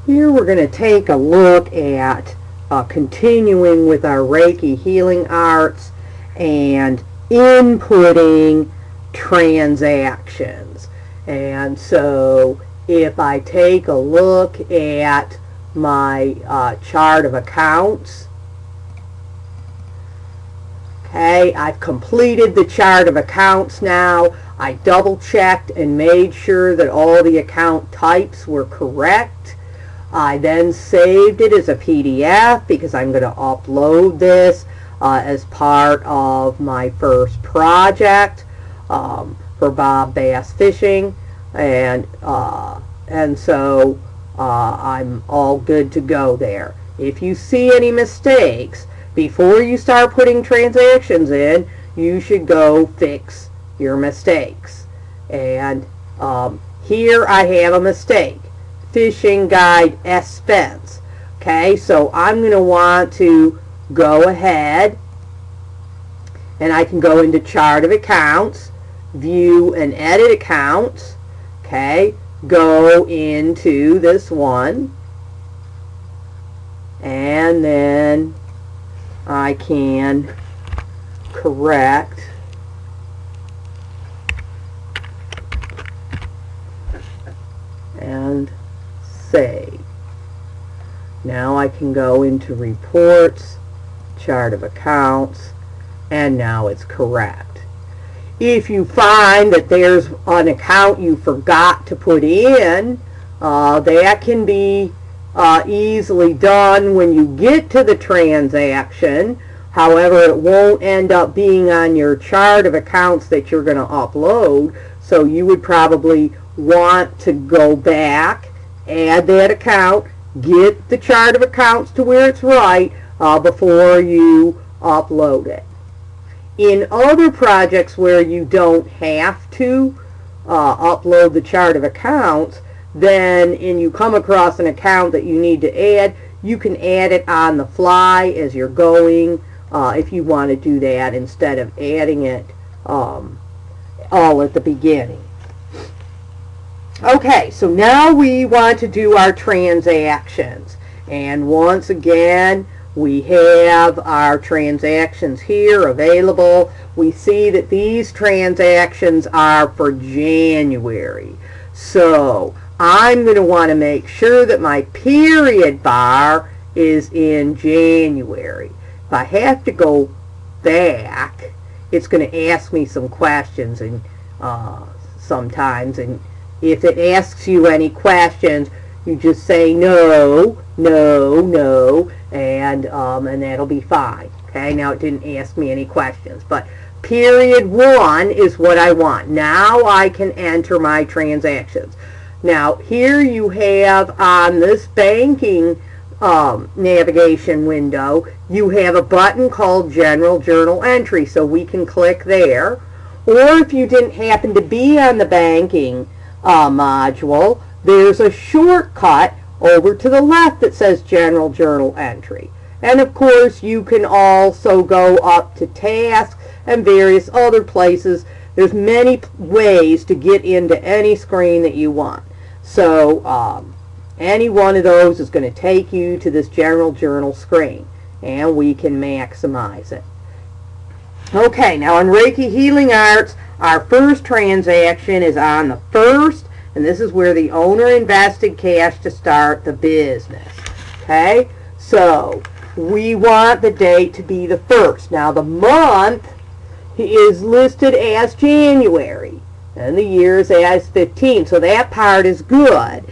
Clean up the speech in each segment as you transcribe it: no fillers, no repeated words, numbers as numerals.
Here we're going to take a look at continuing with our Reiki Healing Arts and inputting transactions. And so if I take a look at my chart of accounts, okay, I've completed the chart of accounts now. I double checked and made sure that all the account types were correct. I then saved it as a PDF because I'm going to upload this as part of my first project for Bob Bass Fishing, and so I'm all good to go there. If you see any mistakes before you start putting transactions in, you should go fix your mistakes. And here I have a mistake. Fishing guide expense. Okay, so I'm going to want to go ahead and I can go into chart of accounts, view and edit accounts. Okay, go into this one, and then I can correct and save. Now I can go into reports, chart of accounts, and now it's correct. If you find that there's an account you forgot to put in, that can be easily done when you get to the transaction. However, it won't end up being on your chart of accounts that you're going to upload, so you would probably want to go back, add that account, get the chart of accounts to where it's right before you upload it. In other projects where you don't have to upload the chart of accounts, then and you come across an account that you need to add, you can add it on the fly as you're going if you want to do that instead of adding it all at the beginning. Okay, so now we want to do our transactions. And once again, we have our transactions here available. We see that these transactions are for January. So I'm going to want to make sure that my period bar is in January. If I have to go back, it's going to ask me some questions and sometimes, and if it asks you any questions, you just say no, no, no, and that'll be fine. Okay, now it didn't ask me any questions, but period 1 is what I want. Now I can enter my transactions. Now here you have on this banking navigation window, you have a button called General Journal Entry, so we can click there. Or if you didn't happen to be on the banking module, there's a shortcut over to the left that says General Journal Entry. And of course you can also go up to tasks and various other places. There's many ways to get into any screen that you want. So any one of those is going to take you to this General Journal screen, and we can maximize it. Okay, now in Reiki Healing Arts, our first transaction is on the 1st, and this is where the owner invested cash to start the business. Okay, so we want the date to be the 1st. Now the month is listed as January, and the year is as 15, so that part is good.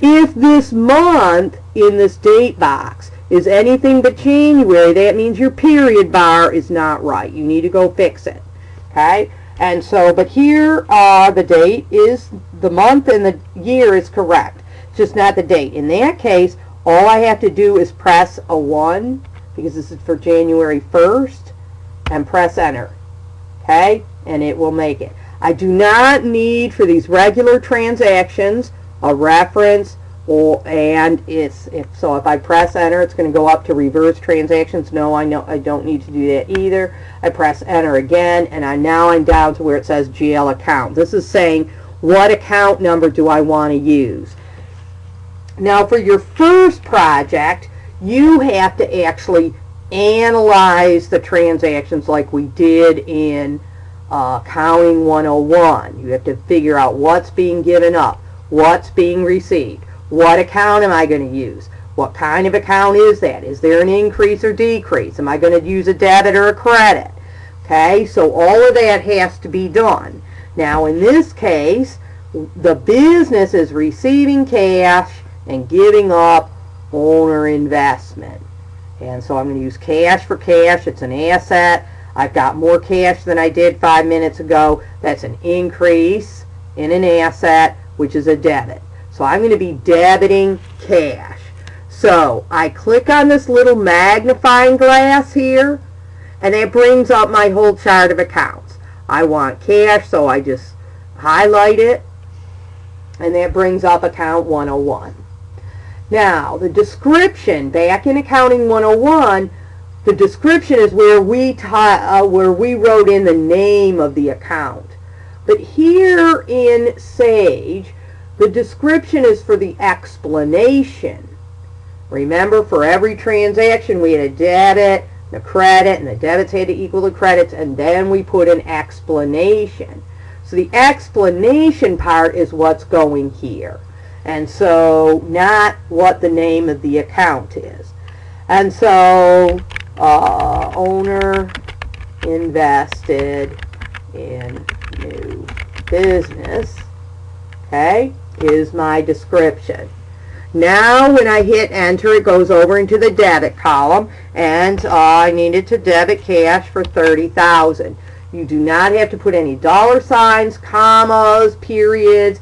If this month in this date box is anything but January, that means your period bar is not right. You need to go fix it. Okay? And so, but here the date is, the month and the year is correct. It's just not the date. In that case, all I have to do is press a 1, because this is for January 1st, and press enter. Okay? And it will make it. I do not need, for these regular transactions, a reference, so if I press enter, it's going to go up to reverse transactions. No, I don't need to do that either. I press enter again, and now I'm down to where it says GL account. This is saying what account number do I want to use. Now for your first project, you have to actually analyze the transactions like we did in Accounting 101. You have to figure out what's being given up, what's being received, what account am I going to use, what kind of account is that, is there an increase or decrease, am I going to use a debit or a credit. Okay, so all of that has to be done. Now in this case, the business is receiving cash and giving up owner investment. And so I'm going to use cash for cash. It's an asset. I've got more cash than I did 5 minutes ago. That's an increase in an asset, which is a debit. So I'm going to be debiting cash. So I click on this little magnifying glass here, and that brings up my whole chart of accounts. I want cash, so I just highlight it, and that brings up account 101. Now, the description, back in Accounting 101, the description is where we wrote in the name of the account. But here in Sage, the description is for the explanation. Remember, for every transaction, we had a debit, a credit, and the debits had to equal the credits, and then we put an explanation. So the explanation part is what's going here. And so not what the name of the account is. And so owner invested in new business, okay, is my description. Now when I hit enter, it goes over into the debit column, and I needed to debit cash for $30,000. You do not have to put any dollar signs, commas, periods.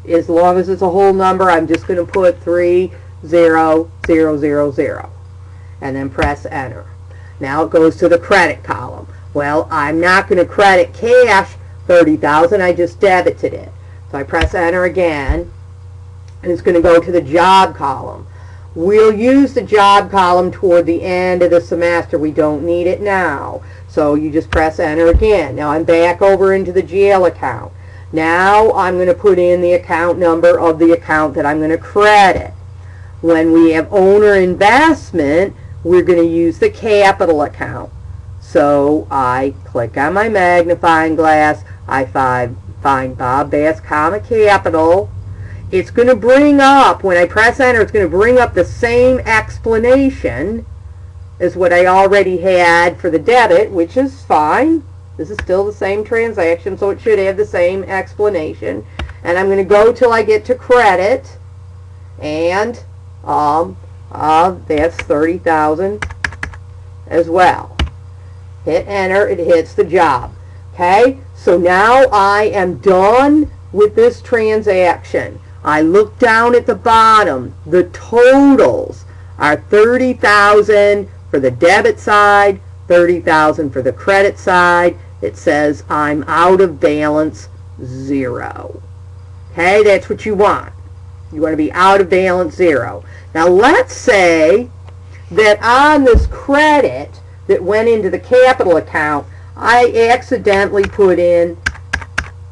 As long as it's a whole number, I'm just going to put 30000 and then press enter. Now it goes to the credit column. Well, I'm not going to credit cash $30,000, I just debited it. So I press enter again, and it's going to go to the job column. We'll use the job column toward the end of the semester. We don't need it now. So you just press enter again. Now I'm back over into the GL account. Now I'm going to put in the account number of the account that I'm going to credit. When we have owner investment, we're going to use the capital account. So I click on my magnifying glass. I find Bob Bass, comma, capital. It's going to bring up, when I press enter, it's going to bring up the same explanation as what I already had for the debit, which is fine. This is still the same transaction, so it should have the same explanation. And I'm going to go till I get to credit, and that's $30,000 as well. Hit enter, it hits the job. Okay, so now I am done with this transaction. I look down at the bottom. The totals are $30,000 for the debit side, $30,000 for the credit side. It says I'm out of balance 0. Okay, that's what you want. You want to be out of balance 0. Now let's say that on this credit that went into the capital account, I accidentally put in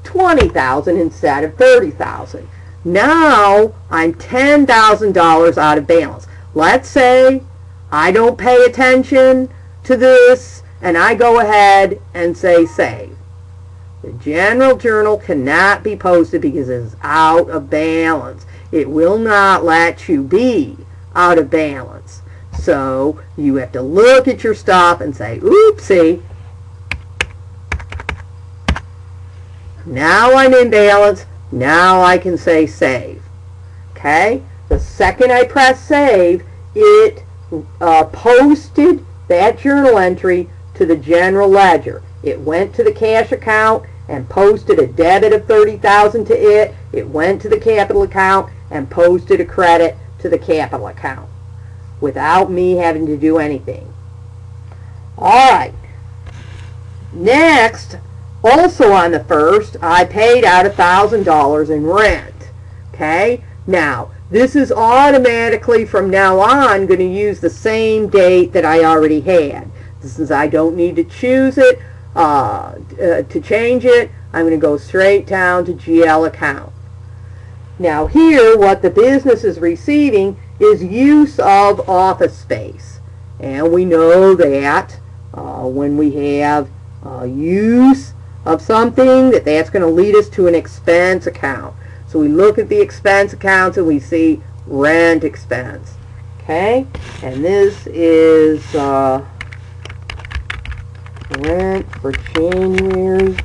$20,000 instead of $30,000. Now I'm $10,000 out of balance. Let's say I don't pay attention to this and I go ahead and say save. The general journal cannot be posted because it is out of balance. It will not let you be out of balance. So you have to look at your stuff and say, oopsie. Now I'm in balance. Now I can say save. Okay? The second I press save, it posted that journal entry to the general ledger. It went to the cash account and posted a debit of $30,000 to it. It went to the capital account and posted a credit to the capital account without me having to do anything. Alright. Next, also on the 1st, I paid out $1,000 in rent. Okay? Now, this is automatically from now on going to use the same date that I already had. Since I don't need to choose it, to change it, I'm going to go straight down to GL account. Now here, what the business is receiving is use of office space. And we know that when we have use of something, that's going to lead us to an expense account. So we look at the expense accounts and we see rent expense. Okay? And this is rent for January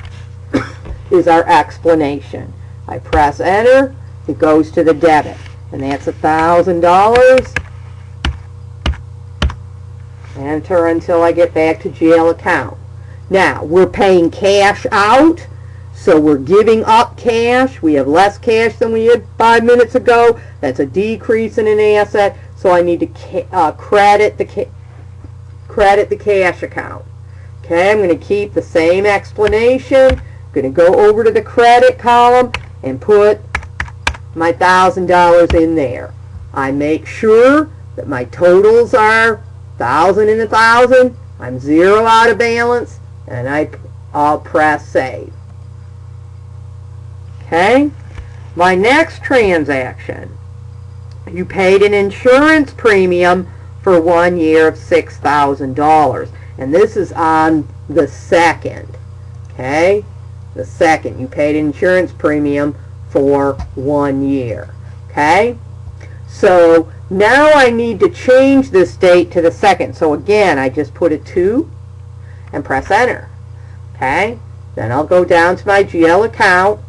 is our explanation. I press enter, it goes to the debit, and that's $1,000. Enter until I get back to jail account. Now, we're paying cash out, so we're giving up cash. We have less cash than we had 5 minutes ago. That's a decrease in an asset, so I need to credit the cash account. Okay, I'm going to keep the same explanation. I'm going to go over to the credit column and put my $1,000 in there. I make sure that my totals are 1,000 and 1,000. I'm 0 out of balance, and I'll press save. Okay, my next transaction, you paid an insurance premium for 1 year of $6,000, and this is on the second. Okay, the second, you paid an insurance premium for 1 year. Okay, so now I need to change this date to the second. So again, I just put a 2 and press enter. Okay, then I'll go down to my GL account.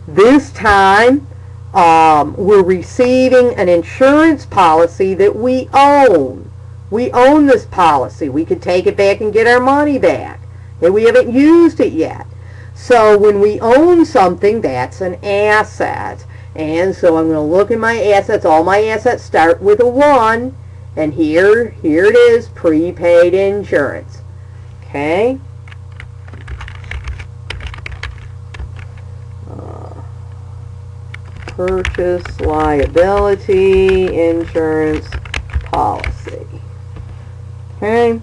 This time we're receiving an insurance policy that we own. We own this policy. We could take it back and get our money back, and we haven't used it yet. So when we own something, that's an asset. And so I'm going to look at my assets. All my assets start with a 1. And here it is, prepaid insurance. Okay. Purchase liability insurance policy. Okay.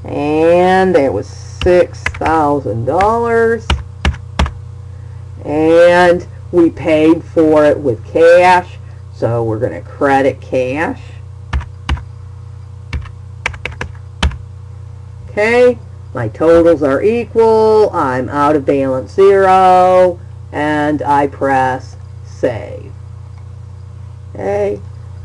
And there was $6,000. And we paid for it with cash, so we're going to credit cash. Okay, my totals are equal. I'm out of balance 0, and I press save. Okay,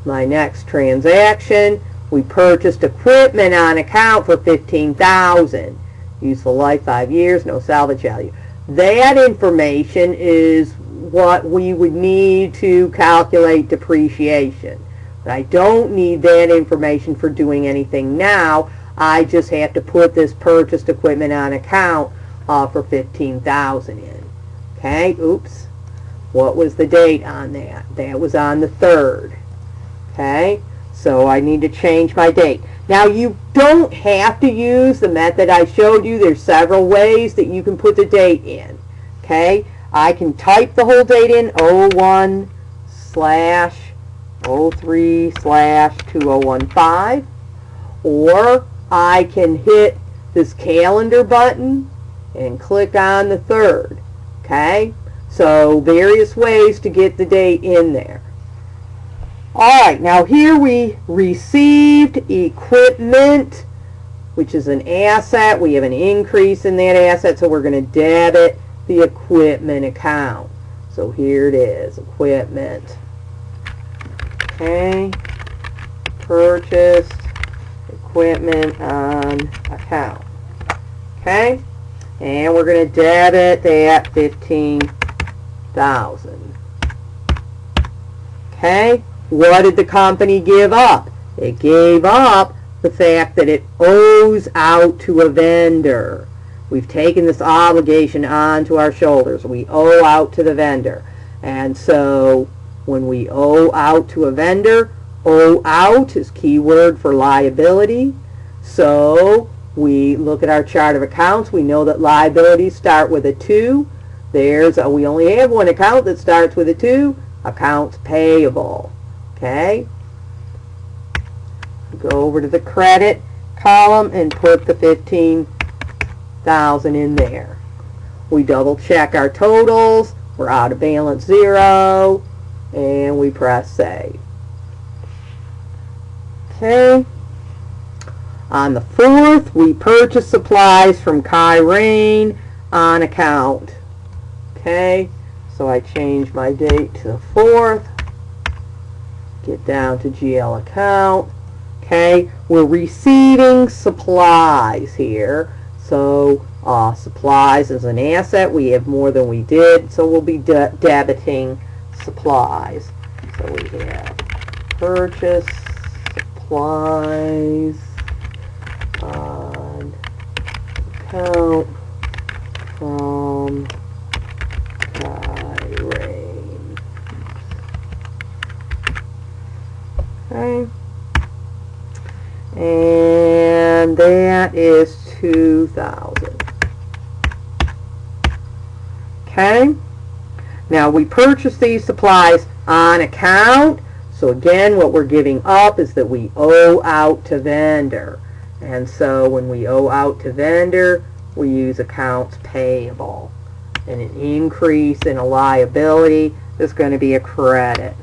my next transaction, we purchased equipment on account for $15,000. Useful life 5 years, no salvage value. That information is what we would need to calculate depreciation. But I don't need that information for doing anything now. I just have to put this purchased equipment on account for $15,000 in. Okay, oops. What was the date on that? That was on the 3rd. Okay, so I need to change my date. Now, you don't have to use the method I showed you. There's several ways that you can put the date in. Okay, I can type the whole date in, 01/03/2015, or I can hit this calendar button and click on the 3rd. Okay, so various ways to get the date in there. Alright, now here we received equipment, which is an asset. We have an increase in that asset, so we're going to debit the equipment account. So here it is, equipment. Okay, purchased equipment on account. Okay, and we're going to debit that $15,000. Okay, what did the company give up? It gave up the fact that it owes out to a vendor. We've taken this obligation onto our shoulders. We owe out to the vendor. And so when we owe out to a vendor, owe out is keyword for liability. So we look at our chart of accounts. We know that liabilities start with a 2. We only have one account that starts with a 2, accounts payable. Okay, go over to the credit column and put the $15,000 in there. We double check our totals. We're out of balance 0, and we press save. Okay. On the 4th, we purchase supplies from Kyrene on account. Okay, so I change my date to the 4th. Get down to GL account. Okay, we're receiving supplies here. So supplies is an asset. We have more than we did, so we'll be debiting supplies. So we have purchase supplies on account from Kyrene. Okay. And that is 2,000. Okay. Now we purchase these supplies on account. So again, what we're giving up is that we owe out to vendor. And so when we owe out to vendor, we use accounts payable. And an increase in a liability is going to be a credit.